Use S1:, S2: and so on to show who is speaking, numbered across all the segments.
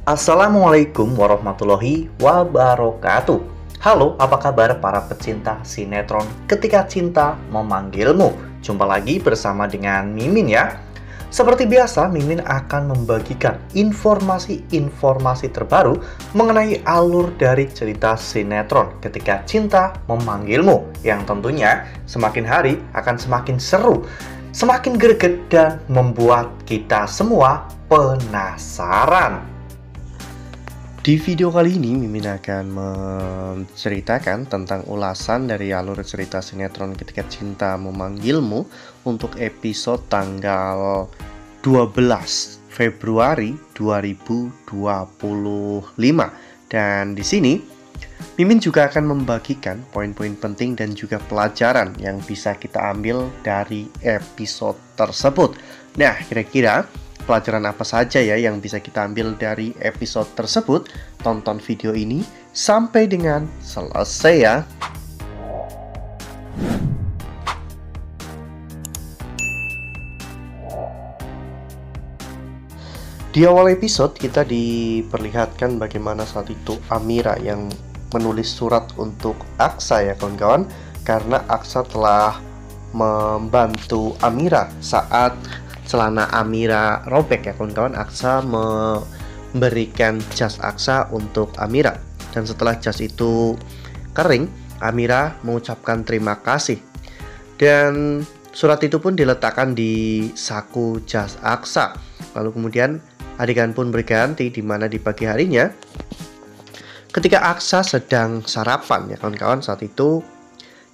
S1: Assalamualaikum warahmatullahi wabarakatuh. Halo, apa kabar para pecinta sinetron Ketika Cinta Memanggilmu? Jumpa lagi bersama dengan Mimin ya. Seperti biasa, Mimin akan membagikan informasi-informasi terbaru mengenai alur dari cerita sinetron Ketika Cinta Memanggilmu, yang tentunya semakin hari akan semakin seru, semakin greget, dan membuat kita semua penasaran. Di video kali ini, Mimin akan menceritakan tentang ulasan dari alur cerita sinetron Ketika Cinta Memanggilmu untuk episode tanggal 12 Februari 2025. Dan di sini, Mimin juga akan membagikan poin-poin penting dan juga pelajaran yang bisa kita ambil dari episode tersebut. Nah, kira-kira pelajaran apa saja ya yang bisa kita ambil dari episode tersebut? Tonton video ini sampai dengan selesai ya. Di awal episode kita diperlihatkan bagaimana saat itu Amira yang menulis surat untuk Aksa ya kawan-kawan, karena Aksa telah membantu Amira saat celana Amira robek ya kawan-kawan. Aksa memberikan jas Aksa untuk Amira, dan setelah jas itu kering, Amira mengucapkan terima kasih, dan surat itu pun diletakkan di saku jas Aksa. Lalu kemudian adegan pun berganti, di mana di pagi harinya ketika Aksa sedang sarapan ya kawan-kawan, saat itu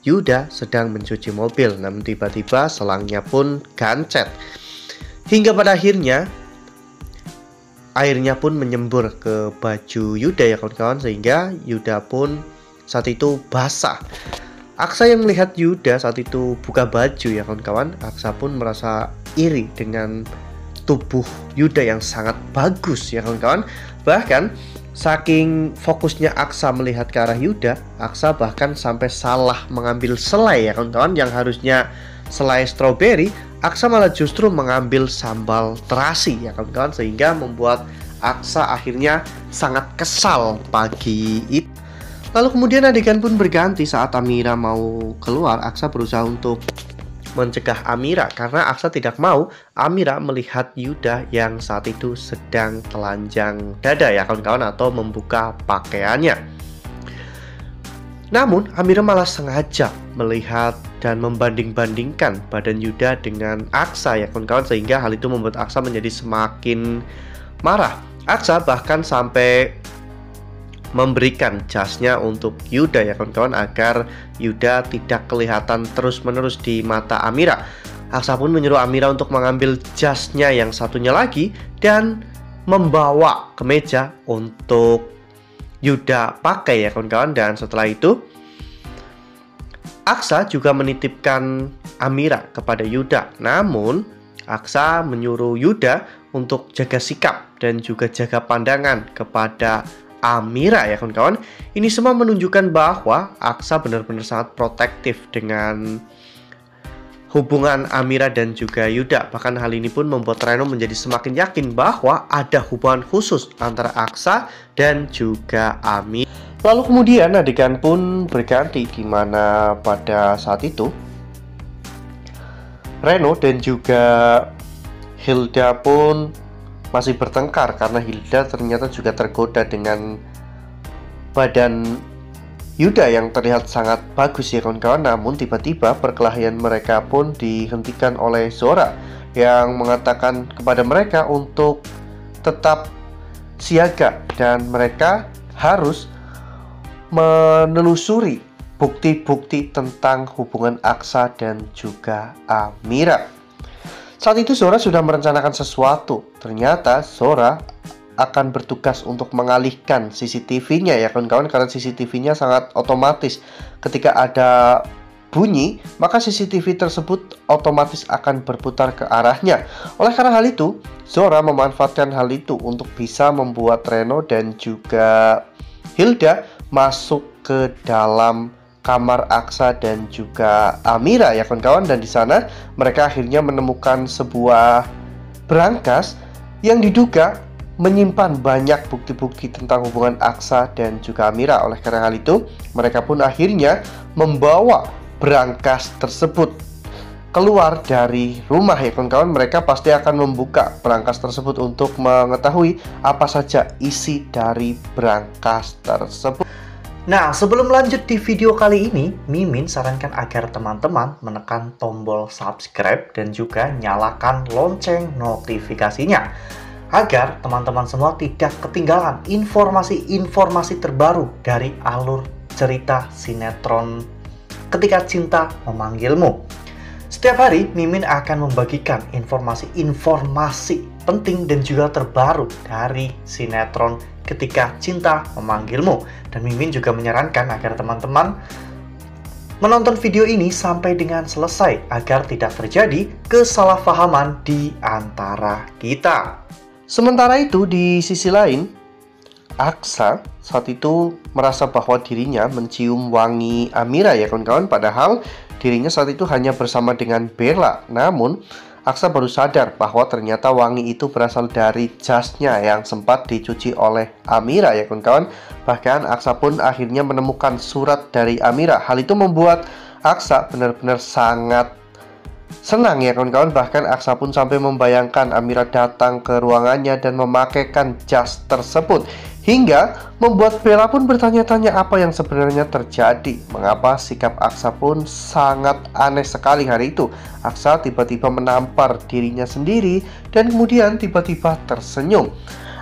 S1: Yuda sedang mencuci mobil, namun tiba-tiba selangnya pun gancet. Hingga pada akhirnya airnya pun menyembur ke baju Yuda ya kawan-kawan, sehingga Yuda pun saat itu basah. Aksa yang melihat Yuda saat itu buka baju ya kawan-kawan, Aksa pun merasa iri dengan tubuh Yuda yang sangat bagus ya kawan-kawan. Bahkan saking fokusnya Aksa melihat ke arah Yuda, Aksa bahkan sampai salah mengambil selai ya kawan-kawan. Yang harusnya selai stroberi, Aksa malah justru mengambil sambal terasi ya kawan-kawan, sehingga membuat Aksa akhirnya sangat kesal pagi itu. Lalu kemudian adegan pun berganti saat Amira mau keluar. Aksa berusaha untuk mencegah Amira karena Aksa tidak mau Amira melihat Yuda yang saat itu sedang telanjang dada ya kawan-kawan, atau membuka pakaiannya. Namun Amira malah sengaja melihat dan membanding-bandingkan badan Yuda dengan Aksa ya kawan-kawan, sehingga hal itu membuat Aksa menjadi semakin marah. Aksa bahkan sampai memberikan jasnya untuk Yuda ya kawan-kawan, agar Yuda tidak kelihatan terus-menerus di mata Amira. Aksa pun menyuruh Amira untuk mengambil jasnya yang satunya lagi dan membawa ke meja untuk Yuda pakai ya kawan-kawan. Dan setelah itu Aksa juga menitipkan Amira kepada Yuda. Namun Aksa menyuruh Yuda untuk jaga sikap dan juga jaga pandangan kepada Amira ya kawan-kawan. Ini semua menunjukkan bahwa Aksa benar-benar sangat protektif dengan hubungan Amira dan juga Yuda. Bahkan hal ini pun membuat Reno menjadi semakin yakin bahwa ada hubungan khusus antara Aksa dan juga Amira. Lalu kemudian adegan pun berganti, di mana pada saat itu Reno dan juga Hilda pun masih bertengkar karena Hilda ternyata juga tergoda dengan badan Yuda yang terlihat sangat bagus ya kawan-kawan. Namun tiba-tiba perkelahian mereka pun dihentikan oleh Zora yang mengatakan kepada mereka untuk tetap siaga dan mereka harus menelusuri bukti-bukti tentang hubungan Aksa dan juga Amira. Saat itu Zora sudah merencanakan sesuatu. Ternyata Zora akan bertugas untuk mengalihkan CCTV-nya ya kawan-kawan, karena CCTV-nya sangat otomatis. Ketika ada bunyi, maka CCTV tersebut otomatis akan berputar ke arahnya. Oleh karena hal itu, Zora memanfaatkan hal itu untuk bisa membuat Reno dan juga Hilda masuk ke dalam kamar Aksa dan juga Amira ya kawan-kawan. Dan di sana mereka akhirnya menemukan sebuah berangkas yang diduga menyimpan banyak bukti-bukti tentang hubungan Aksa dan juga Amira. Oleh karena hal itu, mereka pun akhirnya membawa berangkas tersebut keluar dari rumah ya kawan-kawan. Mereka pasti akan membuka berangkas tersebut untuk mengetahui apa saja isi dari berangkas tersebut.
S2: Nah, sebelum lanjut di video kali ini, Mimin sarankan agar teman-teman menekan tombol subscribe dan juga nyalakan lonceng notifikasinya, agar teman-teman semua tidak ketinggalan informasi-informasi terbaru dari alur cerita sinetron Ketika Cinta Memanggilmu. Setiap hari, Mimin akan membagikan informasi-informasi penting dan juga terbaru dari sinetron Ketika Cinta Memanggilmu. Dan Mimin juga menyarankan agar teman-teman menonton video ini sampai dengan selesai agar tidak terjadi kesalahpahaman di antara kita.
S1: Sementara itu, di sisi lain, Aksa saat itu merasa bahwa dirinya mencium wangi Amira ya kawan-kawan, padahal dirinya saat itu hanya bersama dengan Bella. Namun Aksa baru sadar bahwa ternyata wangi itu berasal dari jasnya yang sempat dicuci oleh Amira ya kawan-kawan. Bahkan Aksa pun akhirnya menemukan surat dari Amira. Hal itu membuat Aksa benar-benar sangat senang ya kawan-kawan. Bahkan Aksa pun sampai membayangkan Amira datang ke ruangannya dan memakaikan jas tersebut, hingga membuat Bella pun bertanya-tanya apa yang sebenarnya terjadi. Mengapa sikap Aksa pun sangat aneh sekali hari itu. Aksa tiba-tiba menampar dirinya sendiri dan kemudian tiba-tiba tersenyum.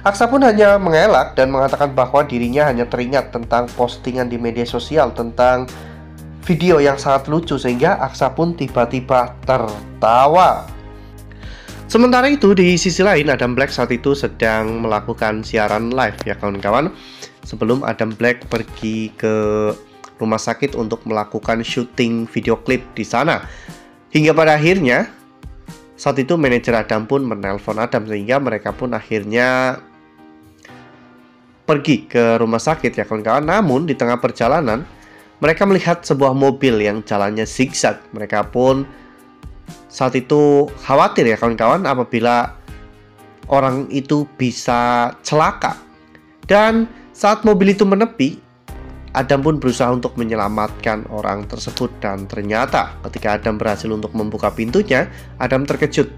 S1: Aksa pun hanya mengelak dan mengatakan bahwa dirinya hanya teringat tentang postingan di media sosial tentang video yang sangat lucu, sehingga Aksa pun tiba-tiba tertawa. Sementara itu, di sisi lain, Adam Black saat itu sedang melakukan siaran live ya kawan-kawan. Sebelum Adam Black pergi ke rumah sakit untuk melakukan syuting video klip di sana. Hingga pada akhirnya, saat itu manajer Adam pun menelpon Adam, sehingga mereka pun akhirnya pergi ke rumah sakit ya kawan-kawan. Namun di tengah perjalanan, mereka melihat sebuah mobil yang jalannya zigzag. Mereka pun saat itu khawatir ya kawan-kawan apabila orang itu bisa celaka. Dan saat mobil itu menepi, Adam pun berusaha untuk menyelamatkan orang tersebut. Dan ternyata ketika Adam berhasil untuk membuka pintunya, Adam terkejut.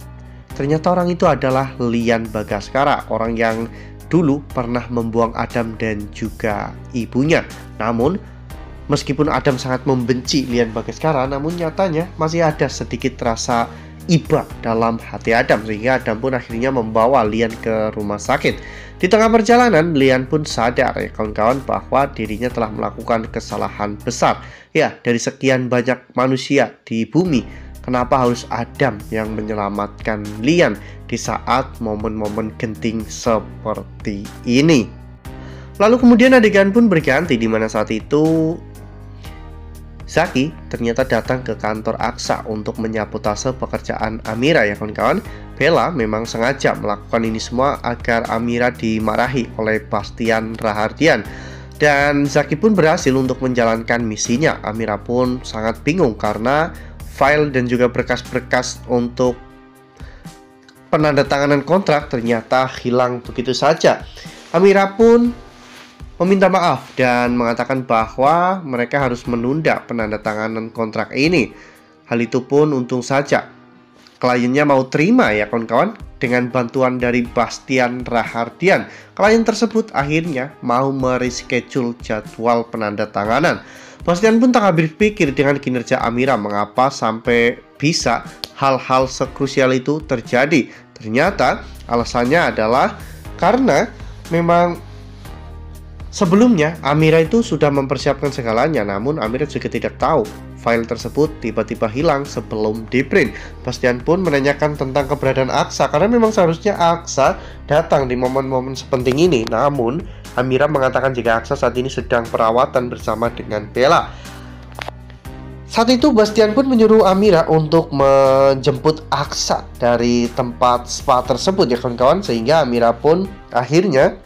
S1: Ternyata orang itu adalah Lian Bagaskara, orang yang dulu pernah membuang Adam dan juga ibunya. Namun meskipun Adam sangat membenci Lian Bagaskara, namun nyatanya masih ada sedikit rasa iba dalam hati Adam, sehingga Adam pun akhirnya membawa Lian ke rumah sakit. Di tengah perjalanan, Lian pun sadar ya kawan-kawan bahwa dirinya telah melakukan kesalahan besar. Ya, dari sekian banyak manusia di bumi, kenapa harus Adam yang menyelamatkan Lian di saat momen-momen genting seperti ini? Lalu kemudian adegan pun berganti, di mana saat itu Zaki ternyata datang ke kantor Aksa untuk menyabotase pekerjaan Amira ya kawan-kawan. Bella memang sengaja melakukan ini semua agar Amira dimarahi oleh Bastian Rahardian. Dan Zaki pun berhasil untuk menjalankan misinya. Amira pun sangat bingung karena file dan juga berkas-berkas untuk penandatanganan kontrak ternyata hilang begitu saja. Amira pun meminta maaf dan mengatakan bahwa mereka harus menunda penandatanganan kontrak ini. Hal itu pun untung saja kliennya mau terima ya kawan-kawan. Dengan bantuan dari Bastian Rahardian, klien tersebut akhirnya mau mereschedule jadwal penandatanganan. Bastian pun tak habis pikir dengan kinerja Amira, mengapa sampai bisa hal-hal sekrusial itu terjadi. Ternyata alasannya adalah karena memang sebelumnya Amira itu sudah mempersiapkan segalanya, namun Amira juga tidak tahu file tersebut tiba-tiba hilang sebelum di-print. Bastian pun menanyakan tentang keberadaan Aksa karena memang seharusnya Aksa datang di momen-momen sepenting ini. Namun Amira mengatakan jika Aksa saat ini sedang perawatan bersama dengan Bella. Saat itu Bastian pun menyuruh Amira untuk menjemput Aksa dari tempat spa tersebut ya kawan-kawan, sehingga Amira pun akhirnya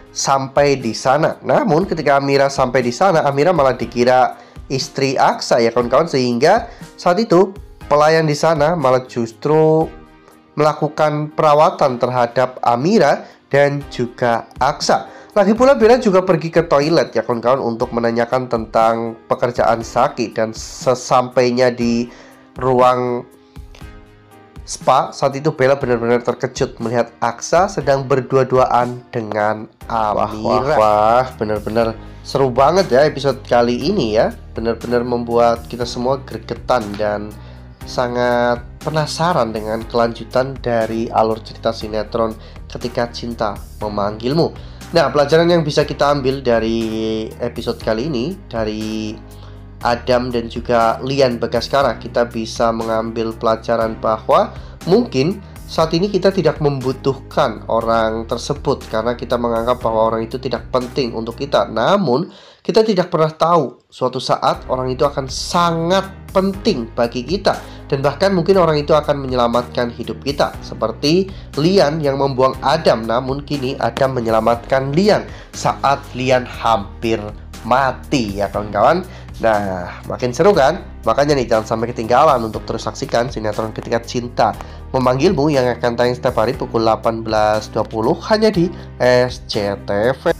S1: sampai di sana. Namun ketika Amira sampai di sana, Amira malah dikira istri Aksa ya kawan-kawan, sehingga saat itu pelayan di sana malah justru melakukan perawatan terhadap Amira dan juga Aksa. Lagi pula Bella juga pergi ke toilet ya kawan-kawan untuk menanyakan tentang pekerjaan Saki, dan sesampainya di ruang spa saat itu Bella benar-benar terkejut melihat Aksa sedang berdua-duaan dengan Amira. Wah, benar-benar seru banget ya episode kali ini ya. Benar-benar membuat kita semua gregetan dan sangat penasaran dengan kelanjutan dari alur cerita sinetron Ketika Cinta Memanggilmu. Nah, pelajaran yang bisa kita ambil dari episode kali ini, dari Adam dan juga Lian Bagaskara, kita bisa mengambil pelajaran bahwa mungkin saat ini kita tidak membutuhkan orang tersebut karena kita menganggap bahwa orang itu tidak penting untuk kita. Namun, kita tidak pernah tahu suatu saat orang itu akan sangat penting bagi kita, dan bahkan mungkin orang itu akan menyelamatkan hidup kita. Seperti Lian yang membuang Adam, namun kini Adam menyelamatkan Lian saat Lian hampir mati ya kawan-kawan. Nah, makin seru kan? Makanya nih, jangan sampai ketinggalan untuk terus saksikan sinetron Ketika Cinta Memanggilmu yang akan tayang setiap hari pukul 18.20 hanya di SCTV.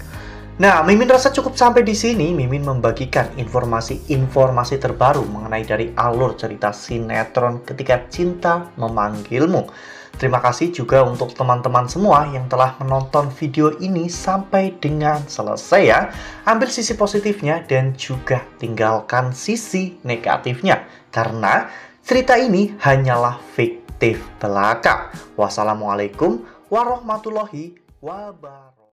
S2: Nah, Mimin rasa cukup sampai di sini. Mimin membagikan informasi-informasi terbaru mengenai dari alur cerita sinetron Ketika Cinta Memanggilmu. Terima kasih juga untuk teman-teman semua yang telah menonton video ini sampai dengan selesai ya. Ambil sisi positifnya dan juga tinggalkan sisi negatifnya, karena cerita ini hanyalah fiktif belaka. Wassalamualaikum warahmatullahi wabarakatuh.